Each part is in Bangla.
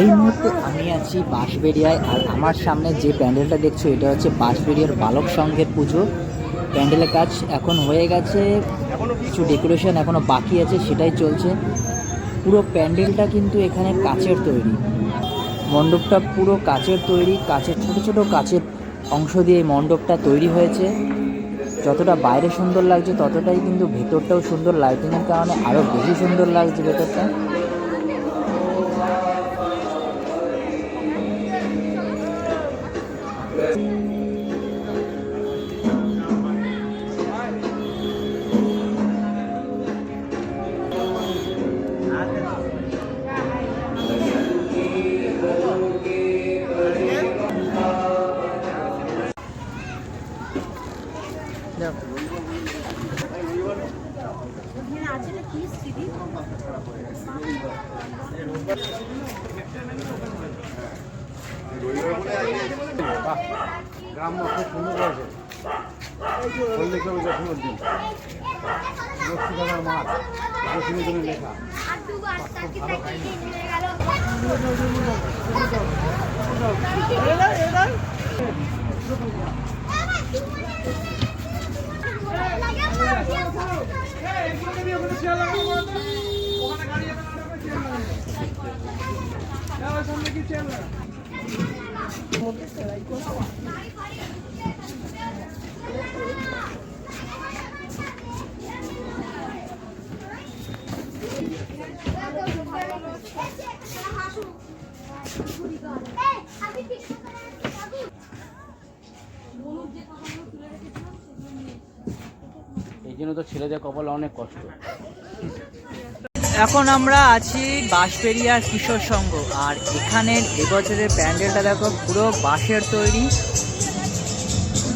এই মুহূর্তে আমি আছি বাঁশবেড়িয়ায়, আর আমার সামনে যে প্যান্ডেলটা দেখছো এটা হচ্ছে বাঁশবেড়িয়ার বালক সংঘের পুজো। প্যান্ডেলের কাজ এখন হয়ে গেছে, কিছু ডেকোরেশন এখনো বাকি আছে, সেটাই চলছে। পুরো প্যান্ডেলটা কিন্তু এখানে কাচের তৈরি, মণ্ডপটা পুরো কাচের তৈরি, কাচের ছোট ছোট কাচের অংশ দিয়ে এই মণ্ডপটা তৈরি হয়েছে। যতটা বাইরে সুন্দর লাগছে ততটাই কিন্তু ভেতরটাও সুন্দর, লাইটিংয়ের কারণে আরও বেশি সুন্দর লাগছে ভেতরটা। গ্রাম্য খুব সুন্দর হয়েছে। লক্ষ্মীদার মাঠ লক্ষ্মীদের লেখা এই জন্য তো ছেলেদের কপালে অনেক কষ্ট। এখন আমরা আছি বাঁশবেড়িয়ার কিশোর সংঘ, আর এখানের এবছরের প্যান্ডেলটা দেখো পুরো বাঁশের তৈরি,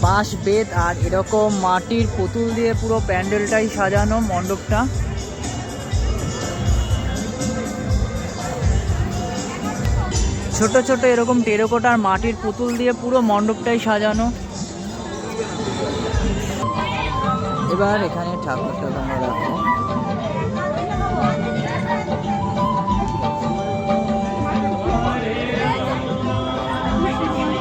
বাঁশ বেত আর এরকম মাটির পুতুল দিয়ে পুরো প্যান্ডেলটাই সাজানো মণ্ডপটা। ছোট ছোট এরকম টেরাকোটার মাটির পুতুল দিয়ে পুরো মণ্ডপটাই সাজানো। এবার এখানে ঠাকুরটা তোমরা রাখো।